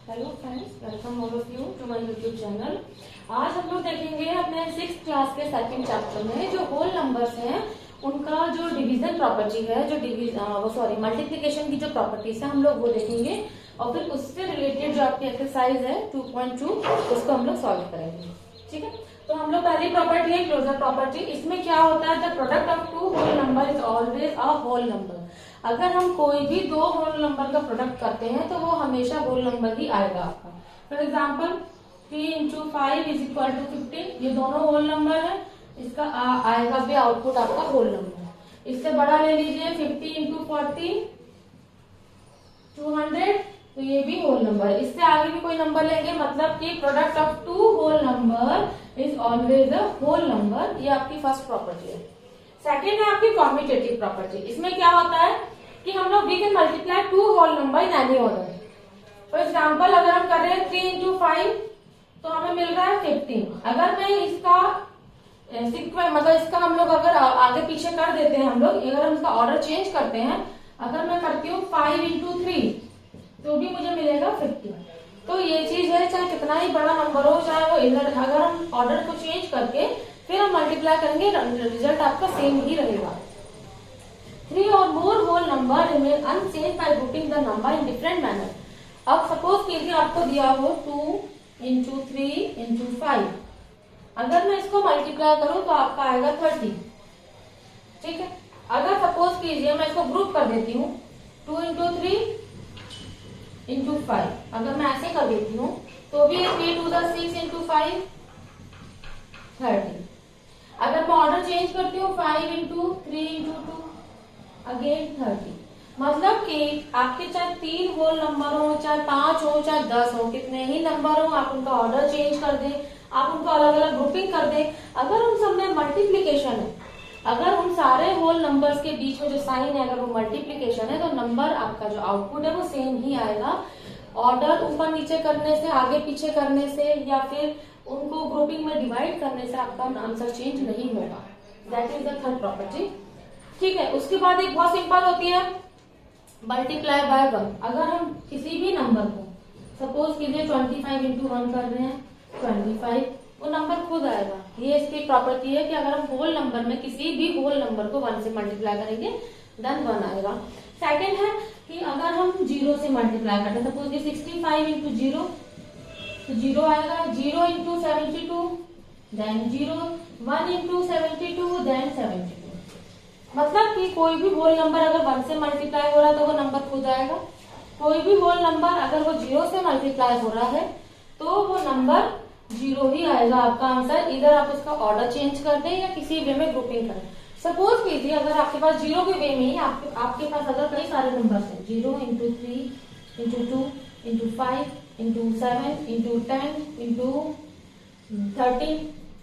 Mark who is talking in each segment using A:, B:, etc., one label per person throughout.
A: Hello friends, welcome all of you to my YouTube channel. आज हम लोग देखेंगे अपने 6th क्लास के सेकंड चैप्टर में जो होल नंबर्स हैं उनका जो डिवीजन प्रॉपर्टी है, जो मल्टीप्लिकेशन की जो प्रॉपर्टीज है हम लोग वो देखेंगे और फिर उससे रिलेटेड जो आपकी एक्सरसाइज है 2.2 उसको हम लोग सॉल्व करेंगे। ठीक है, तो हम लोग पहली प्रॉपर्टी है क्लोजर प्रॉपर्टी। इसमें क्या होता है, the product of two whole number is always a whole number. अगर हम कोई भी दो होल नंबर का प्रोडक्ट करते हैं तो वो हमेशा होल नंबर ही आएगा आपका। For example 3 into 5 is equal to 15, ये दोनों होल नंबर है, इसका आएगा भी आउटपुट आपका होल नंबर। इससे बड़ा ले लीजिए 50 into 40 200, तो ये भी होल नंबर है। इससे आगे भी कोई नंबर लेंगे, मतलब कि product of two whole number is always a whole number. ये आपकी फर्स्ट प्रॉपर्टी है। सेकेंड है आपकी कॉम्यूटेटिव प्रॉपर्टी। इसमें क्या होता है कि हम लोग we can multiply two whole number in any order. For example अगर हम कर रहे हैं 3 into 5 तो हमें मिल रहा है 15। अगर मैं इसका मतलब इसका हम लोग अगर आगे पीछे कर देते हैं, हम लोग अगर हम इसका ऑर्डर चेंज करते हैं, अगर मैं करती हूँ 5 into 3 तो भी मुझे मिलेगा 15। तो ये चीज है, चाहे कितना ही बड़ा नंबर हो, चाहे वो इधर, अगर हम ऑर्डर को चेंज करके फिर हम मल्टीप्लाई करेंगे, रिजल्ट आपका सेम ही रहेगा। 3 or more whole number remain unchanged by grouping the number in different manner। अब सपोज कीजिए आपको दिया हो 2 into 3 into 5, अगर मैं इसको मल्टीप्लाई करूं तो आपका आएगा 30। ठीक है, अगर सपोज कीजिए मैं इसको ग्रुप कर देती हूँ 2 into 3 into 5, अगर मैं ऐसे कर देती हूँ तो भी 3 to the 6 into 5 30। अगर मैं ऑर्डर चेंज करती हूँ 5 into 3 into 2 अगेन 30। मतलब कि आपके चाहे 3 होल नंबर हो, चाहे 5 हो, चाहे 10 हो, कितने ही नंबर हो, आप उनका ऑर्डर चेंज कर दें, आप उनको अलग अलग ग्रुपिंग कर दें, अगर उन सब में मल्टीप्लीकेशन है, अगर उन सारे होल नंबर्स के बीच में जो साइन है अगर वो मल्टीप्लीकेशन है तो नंबर आपका जो आउटपुट है वो सेम ही आएगा। ऑर्डर ऊपर नीचे करने से, आगे पीछे करने से या फिर उनको ग्रुपिंग में डिवाइड करने से आपका आंसर चेंज नहीं होगा। That is the third property. ठीक है, उसके बाद एक बहुत सिंपल होती है मल्टीप्लाई बाय 1। अगर हम किसी भी नंबर को सपोज कीजिए 25 into 1 कर रहे हैं 25, वो नंबर खुद आएगा। ये इसकी प्रॉपर्टी है कि अगर हम होल नंबर में किसी भी होल नंबर को 1 से मल्टीप्लाई करेंगे देन 1 आएगा। सेकेंड है कि अगर हम 0 से मल्टीप्लाई करते हैं, सपोज 65 into 0 तो 0 आएगा। 0 into 72 देन 0, 1 into 72 देन 72। मतलब कि कोई भी होल नंबर अगर 1 से मल्टीप्लाई हो रहा है तो वो नंबर खुद आएगा। कोई भी होल नंबर अगर वो 0 से मल्टीप्लाई हो रहा है तो वो नंबर 0 ही आएगा आपका आंसर। इधर आप उसका ऑर्डर चेंज कर दें या किसी वे में ग्रुपिंग करें। सपोज कीजिए अगर आपके पास 0 के वे में ही आपके पास अगर कई सारे नंबर है, 0 into 3 into 2 into 5 into 7 into 10 into 13,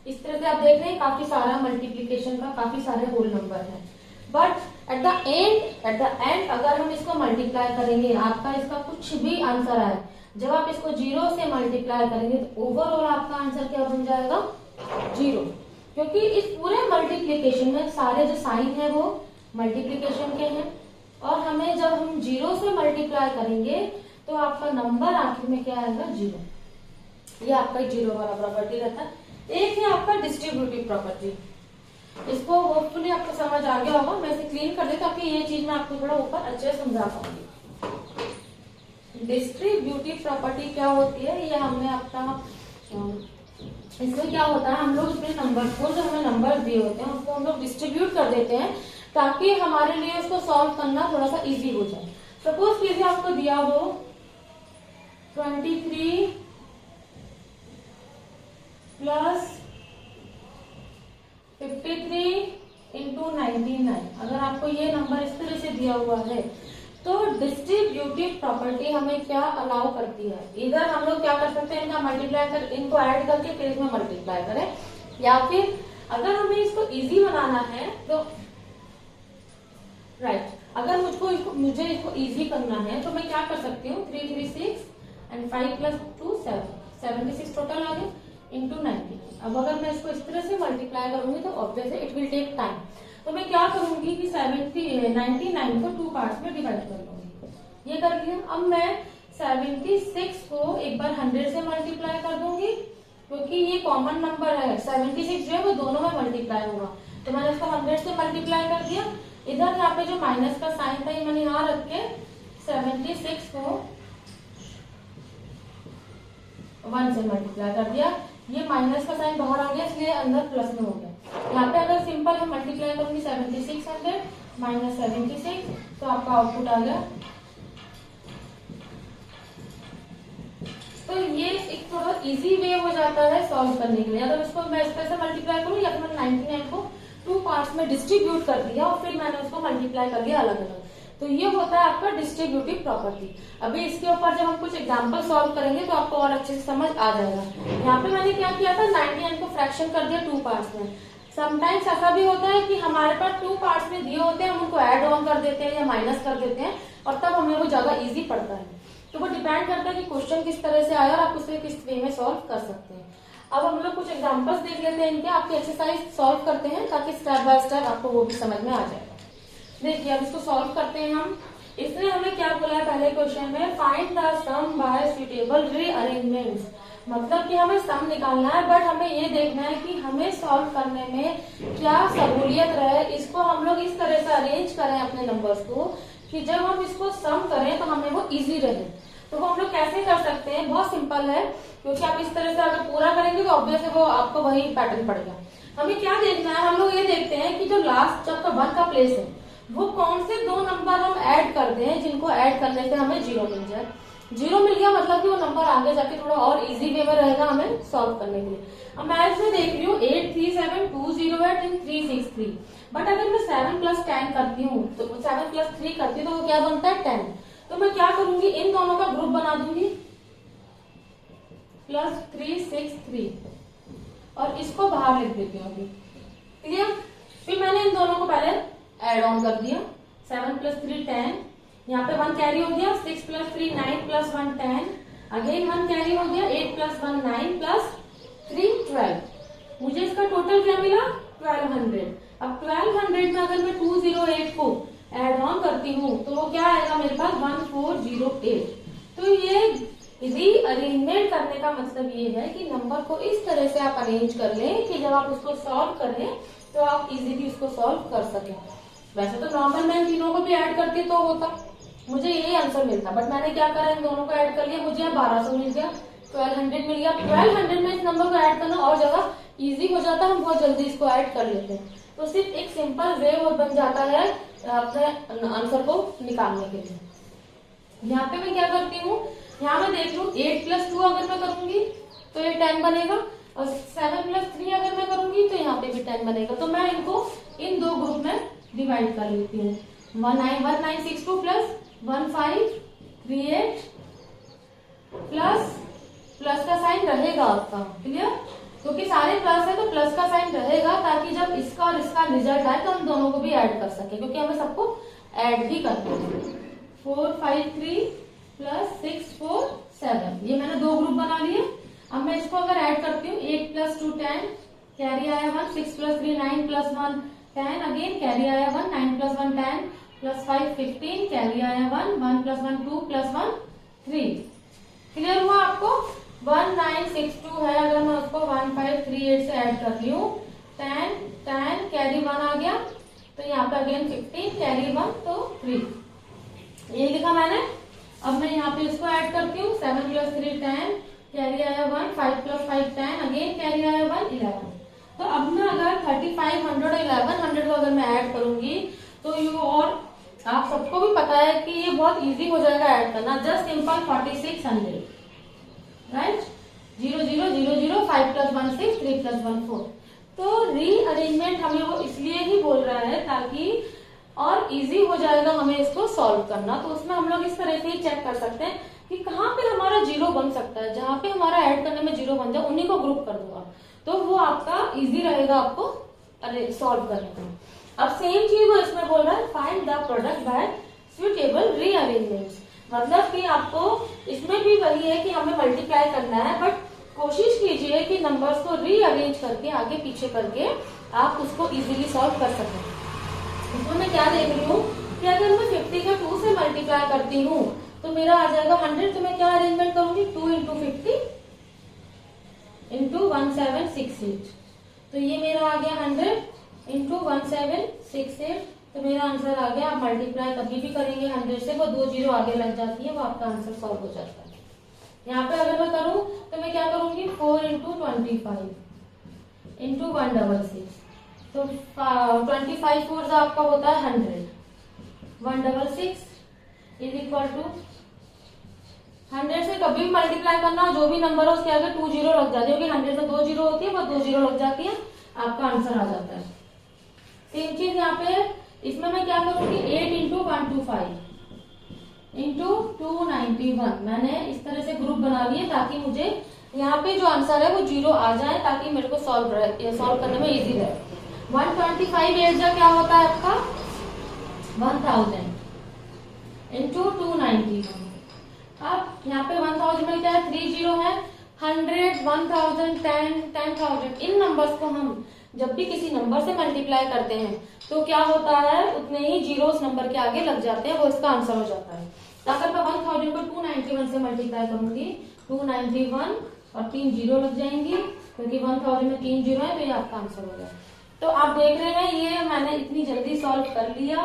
A: इस तरह से आप देख रहे हैं काफी सारा मल्टीप्लीकेशन का, काफी सारे होल नंबर है। बट एट द एंड अगर हम इसको मल्टीप्लाई करेंगे, आपका इसका कुछ भी आंसर आए, जब आप इसको 0 से मल्टीप्लाई करेंगे तो ओवरऑल आपका आंसर क्या बन जाएगा, 0। क्योंकि इस पूरे मल्टीप्लीकेशन में सारे जो साइन है वो मल्टीप्लीकेशन के हैं और हमें जब हम 0 से मल्टीप्लाई करेंगे तो आपका नंबर आखिर में क्या आएगा, 0। ये आपका 0 वाला प्रॉपर्टी रहता है। एक है आपका डिस्ट्रीब्यूटिव प्रॉपर्टी। इसको होपफुली आपको समझ आ गया होगा। मैं इसे क्लीन कर देती हूँ ताकि ये चीज मैं आपको थोड़ा ऊपर अच्छे से समझा पाऊंगी। डिस्ट्रीब्यूटिव प्रॉपर्टी क्या होती है, ये हमने अपना इसमें क्या होता है, हम लोग अपने नंबर को, जो हमें नंबर दिए होते हैं उसको हम लोग डिस्ट्रीब्यूट कर देते हैं ताकि हमारे लिए उसको सॉल्व करना थोड़ा सा इजी हो जाए। सपोज कीजिए आपको दिया हो 23 प्लस 53 into 99। अगर आपको ये नंबर इस तरह से दिया हुआ है तो डिस्ट्रीब्यूटिव प्रॉपर्टी हमें क्या अलाउ करती है, इधर हम लोग क्या कर सकते हैं, इनका मल्टीप्लाई कर, इनको ऐड करके फिर इसमें मल्टीप्लाई करें, या फिर अगर हमें इसको इजी बनाना है तो राइट, अगर मुझे इसको इजी करना है तो मैं क्या कर सकती हूँ, 3 3 6 एंड 5 plus 2 7, 76 टोटल आ गया into 90। अब अगर मैं इसको इस तरह से मल्टीप्लाई करूंगी तो obviously it will take time. तो मैं क्या करूंगी कि 99 को 2 पार्ट्स में डिवाइड कर लूंगी। ये कर लिया। अब मैं 76 को एक बार 100 से मल्टीप्लाई कर दूंगी, क्योंकि ये कॉमन नंबर है। 76 जो है वो दोनों में मल्टीप्लाई होगा, तो मैंने इसको 100 से मल्टीप्लाई कर दिया। इधर यहाँ पे जो माइनस का साइन था ये मैंने यहाँ रख के 76 को 1 से मल्टीप्लाई कर दिया। ये माइनस का साइन बाहर आ गया, इसलिए अंदर प्लस में हो गया। यहाँ पे अगर सिंपल हम मल्टीप्लाई करूंगी 7600 माइनस 76, तो आपका आउटपुट आ गया। तो ये एक थोड़ा इजी वे हो जाता है सॉल्व करने के लिए। अगर इसको मैं इस तरह से मल्टीप्लाई करूँ, या फिर 99 को 2 पार्ट्स में डिस्ट्रीब्यूट कर दिया और फिर मैंने उसको मल्टीप्लाई कर दिया अलग अलग, तो ये होता है आपका डिस्ट्रीब्यूटिव प्रॉपर्टी। अभी इसके ऊपर जब हम कुछ एग्जांपल सॉल्व करेंगे तो आपको और अच्छे से समझ आ जाएगा। यहाँ पे मैंने क्या किया था, 99 को फ्रैक्शन कर दिया 2 पार्ट्स में। समटाइम्स ऐसा भी होता है कि हमारे पास 2 पार्ट्स में दिए होते हैं, हम उनको ऐड ऑन कर देते हैं या माइनस कर देते हैं, और तब हमें वो ज्यादा इजी पड़ता है। तो वो डिपेंड करता है कि क्वेश्चन किस तरह से आया और आप उसे किस वे में सॉल्व कर सकते हैं। अब हम लोग कुछ एग्जांपल्स देख लेते हैं इनके, आपकी एक्सरसाइज सॉल्व करते हैं ताकि स्टेप बाय स्टेप आपको वो भी समझ में आ जाएगा। देखिए अब इसको सॉल्व करते हैं हम। इसने हमें क्या बोला है पहले क्वेश्चन में, find the sum by suitable rearrangements. मतलब कि हमें सम निकालना है, बट हमें ये देखना है कि हमें सॉल्व करने में क्या सहूलियत रहे। इसको हम लोग इस तरह से अरेंज करें अपने नंबर्स को कि जब हम इसको सम करें तो हमें वो इजी रहे। तो वो हम लोग कैसे कर सकते हैं, बहुत सिंपल है, क्योंकि आप इस तरह से अगर पूरा करेंगे तो ऑब्वियस है वो आपको वही पैटर्न पड़ेगा। हमें क्या देखना है, हम लोग ये देखते हैं कि जो लास्ट जब का 1 का प्लेस है वो कौन से 2 नंबर हम ऐड कर दें जिनको ऐड करने से हमें 0 मिल जाए। 0 मिल गया मतलब कि वो नंबर आगे जाके थोड़ा और इजी वे में रहेगा हमें सॉल्व करने के लिए। अब मैं इसमें देख रही हूँ 83720 एंड 363, बट अगर मैं 7 + 10 करती हूँ तो 7 + 3 करती हूँ तो वो क्या बनता है 10। तो मैं क्या करूंगी, इन दोनों का ग्रुप बना दूंगी +363 और इसको बाहर लिख देती हूँ अभी। क्लियर। फिर मैंने इन दोनों को पहले ऐड ऑन कर दिया, 7 + 3 10, यहाँ पे 1 कैरी हो गया, 6 + 3 9 + 1 10, अगेन 1 कैरी हो गया, 8 + 1 9 + 3 12। मुझे इसका टोटल क्या मिला 1200। अब 1200 में अगर मैं 208 को ऐड ऑन करती हूँ तो वो क्या आएगा मेरे पास 1408। तो ये रीअरेंजमेंट करने का मतलब ये है कि नंबर को इस तरह से आप अरेंज कर लें कि जब आप उसको सॉल्व करें तो आप इजीली उसको सॉल्व कर सकें। वैसे तो नॉर्मल मैं इन तीनों को भी ऐड करती तो होता, मुझे यही आंसर मिलता, बट मैंने क्या करा, इन दोनों को ऐड कर लिया, मुझे 1200 मिल गया, 1200 मिल गया। 1200 में इस नंबर को ऐड करना और ज्यादा इजी हो जाता है, हम बहुत जल्दी इसको ऐड कर लेते हैं। तो सिर्फ एक सिंपल वे बन जाता है अपने आंसर को निकालने के लिए। यहाँ पे मैं क्या करती हूँ, यहाँ मैं देख लूँ 8 + 2 अगर मैं करूंगी तो ये 10 बनेगा, और 7 + 3 अगर मैं करूंगी तो यहाँ पे भी 10 बनेगा। तो मैं इनको इन 2 ग्रुप में डिवाइड कर लेती हूँ। 1962 + 1538 प्लस का साइन रहेगा आपका। क्लियर, क्योंकि सारे प्लस है तो प्लस का साइन रहेगा, ताकि जब इसका और इसका रिजल्ट आए तो हम दोनों को भी ऐड कर सके, क्योंकि हमें सबको ऐड भी करना है। 453 + 647, ये मैंने 2 ग्रुप बना लिए। अब मैं इसको अगर ऐड करती हूँ, 8 + 2 10, कैरी आया 1, 6 + 3 9 + 1 10, अगेन कैरी आया 1, 9 + 1 10, +5 15, कैरी आया 1, 1 + 1 2 + 1 3। क्लियर हुआ आपको। 1962 है, अगर मैं उसको 1538 से ऐड कर रही हूँ, 10 10 कैरी 1 आ गया, तो यहाँ पे अगेन 15 कैरी 1 तो 3, ये लिखा मैंने। अब मैं यहाँ पे इसको ऐड करती हूँ, 7 + 3 10, कैरी आया 1, 5 + 5 10, अगेन कैरी आया 1 11। तो अब मैं अगर 3500 और 1100 को अगर मैं ऐड करूंगी तो ये, और आप सबको भी पता है कि ये बहुत इजी हो जाएगा ऐड करना, जस्ट सिंपल 4600, राइट। 0 0 0 0 5 + 1 6 3 + 1 4। तो रीअरेंजमेंट हमें वो इसलिए ही बोल रहा है ताकि और इजी हो जाएगा हमें इसको सॉल्व करना। तो उसमें हम लोग इस तरह से ही चेक कर सकते हैं कि कहाँ पे हमारा 0 बन सकता है, जहां पे हमारा ऐड करने में 0 बन जाए उन्हीं को ग्रुप कर दूंगा, तो वो आपका इजी रहेगा आपको अरे सॉल्व करने में। अब सेम चीज वो इसमें बोल रहा है, find the product bye suitable rearrangements. मतलब कि आपको इसमें भी वही है कि हमें मल्टीप्लाई करना है, बट कोशिश कीजिए कि नंबर्स को रीअरेंज करके आगे पीछे करके आप उसको इजीली सॉल्व कर सकें। इसमें मैं क्या देख रही हूँ कि अगर मैं 50 को 2 से मल्टीप्लाई करती हूँ तो मेरा आ जाएगा 100। तो मैं क्या अरेंजमेंट करूंगी, 2 इंटू 50 इंटू 1768। तो ये मेरा आ गया 100 इंटू 1768। तो मेरा आंसर आ गया। आप मल्टीप्लाई कभी भी करेंगे 100 से, वो 2 जीरो आगे लग जाती है, वो आपका आंसर सॉल्व हो जाता है। यहाँ पे अगर मैं करूं तो मैं क्या करूंगी, 4 इंटू 25 इंटू 166। तो 25 फोर आपका होता है 100। 166 इज इक्वल टू 100 से कभी भी मल्टीप्लाई करना, जो भी नंबर है उसके आगे 2 जीरो लग जाती है, क्योंकि 100 में 2 जीरो होती है, वो 2 जीरो लग जाती है, आपका आंसर आ जाता है। सेम चीज यहाँ पे इसमें मैं क्या करूंगी, 8 इंटू 125 इंटू 291। मैंने इस तरह से ग्रुप बना लिए ताकि मुझे यहाँ पे जो आंसर है वो जीरो आ जाए, ताकि मेरे को सॉल्व करने में इजी रहे। 125 एट जा क्या होता है आपका 1000 इंटू 291। अब यहाँ पे 1000 में क्या है, 3 जीरो है, 100, 1000, 10, 10,000। इन नंबर्स को हम जब भी किसी नंबर से मल्टीप्लाई करते हैं तो क्या होता है, उतने ही जीरो उस नंबर के आगे लग जाते हैं, वो इसका आंसर हो जाता है। तो अगर मैं 1000 को 291 से मल्टीप्लाई करूंगी, 291 और 3 जीरो लग जाएंगी, क्योंकि 1000 में 3 जीरो है, तो ये आपका आंसर हो गया। तो आप देख रहे हैं ये मैंने इतनी जल्दी सॉल्व कर लिया,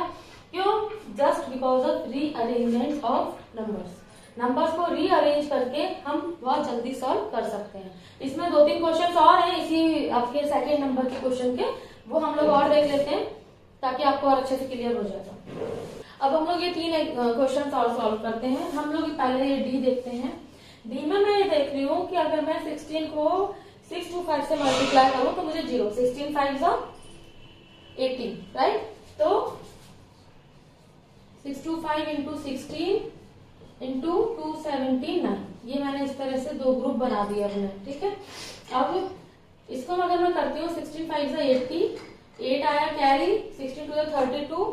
A: क्यों, just because of rearrangement of numbers. Numbers को रीअरेंज करके हम बहुत जल्दी सॉल्व कर सकते हैं। इसमें 2-3 क्वेश्चन और हैं इसी आपके सेकंड नंबर के क्वेश्चन के, वो हम लोग और देख लेते हैं ताकि आपको और अच्छे से क्लियर हो जाएगा। अब हम लोग ये 3 क्वेश्चन और सॉल्व करते हैं। हम लोग पहले ये डी देखते हैं। डी में मैं ये देख रही हूँ कि अगर मैं 16 को 625 से मल्टीप्लाई करूँ तो मुझे 0, 16 5 18, राइट। तो 625 इंटू 16 इंटू 279, ये मैंने इस तरह से 2 ग्रुप बना दिया हमने, ठीक है। अब इसको अगर मैं करती हूँ 16 5 80, 8 आया कैरी, 16 2 32,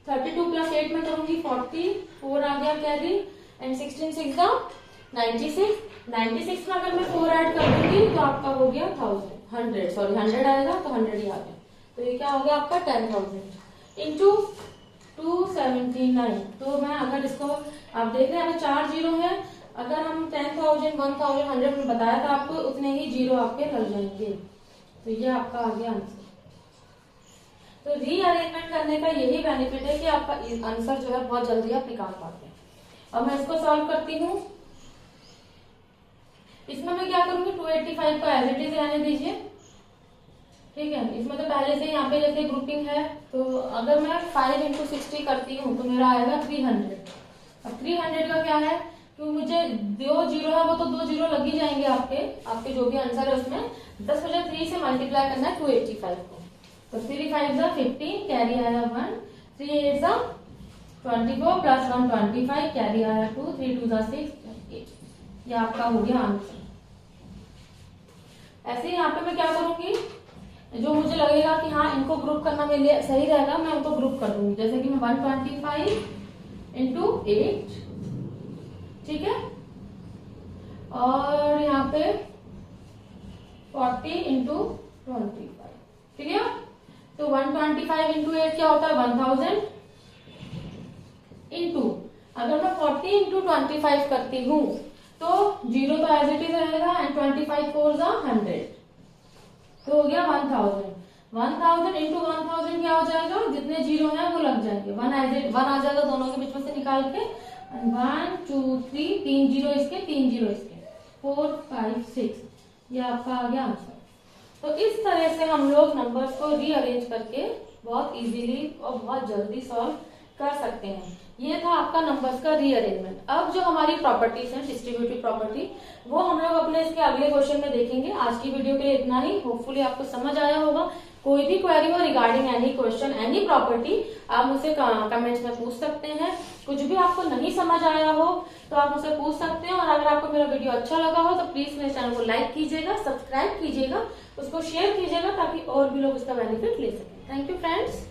A: 32 प्लस 8 में करूंगी 40, 4 आ गया कैरी, एंड 16 6 96। 96 में अगर मैं 4 ऐड कर दूंगी तो आपका हो गया 100 आएगा, तो 100 ही आ गया। तो ये क्या हो गया आपका 10,000 इंटू 279। तो मैं अगर इसको आप देख रहे हैं 4 जीरो है, अगर हम 10,000 1000 100 में बताया था आपको, उतने ही जीरो आपके लग जाएंगे। तो ये आपका आ गया आंसर। तो रीअरेंजमेंट करने का यही बेनिफिट है कि आपका आंसर जो है बहुत जल्दी आप निकाल पाते हैं। अब मैं इसको सॉल्व करती हूँ। इसमें मैं क्या करूंगी, 285 को एज इट इज रहने दीजिए, ठीक है। इसमें तो पहले से यहाँ पे जैसे ग्रुपिंग है, तो अगर मैं 5 इंटू 60 करती हूँ तो मेरा आएगा 300। अब 300 का क्या है, क्योंकि मुझे 2 जीरो है, वो तो 2 जीरो लग ही जाएंगे आपके जो भी आंसर है उसमें। 10 मुझे 3 से मल्टीप्लाई करना है 285 को। तो 3 5 15, कैरी आया 1, 3 8 24 प्लस 1 25, कैरी आया 2, 3 2 6 8। ये आपका हो गया आंसर। ऐसे ही यहाँ पे मैं क्या करूंगी, जो मुझे लगेगा कि हाँ इनको ग्रुप करना मेरे लिए सही रहेगा, मैं उनको ग्रुप कर दूंगी। जैसे कि मैं 125 इंटू 8, ठीक है, और यहाँ पे 40 इंटू 25, ठीक है। तो 125 इंटू 8 क्या होता है 1000 इंटू, अगर मैं 40 इंटू 25 करती हूँ तो जीरो तो एज इट इज रहेगा, एंड 25 4 100, तो हो गया 1000। 1000 इंटू 1000 क्या हो जाएगा, जितने जीरो हैं वो लग जाएंगे, 1 आ जाएगा दोनों के बीच में से निकाल के, 1 2 3, 3 जीरो इसके, 3 जीरो इसके, 4 5 6, ये आपका आ गया आंसर। तो इस तरह से हम लोग नंबर्स को रीअरेंज करके बहुत इजीली और बहुत जल्दी सॉल्व कर सकते हैं। ये था आपका नंबर्स का रीअरेंजमेंट। अब जो हमारी प्रॉपर्टीज हैं, डिस्ट्रीब्यूटिव प्रॉपर्टी, वो हम लोग अपने इसके अगले क्वेश्चन में देखेंगे। आज की वीडियो के लिए इतना ही। होपफुली आपको समझ आया होगा। कोई भी क्वेरी हो regarding any question, any property, आप मुझसे कमेंट्स में पूछ सकते हैं। कुछ भी आपको नहीं समझ आया हो तो आप मुझसे पूछ सकते हैं। और अगर आपको मेरा वीडियो अच्छा लगा हो तो प्लीज मेरे चैनल को लाइक कीजिएगा, सब्सक्राइब कीजिएगा, उसको शेयर कीजिएगा, ताकि और भी लोग इसका बेनिफिट ले सकें। Thank you friends.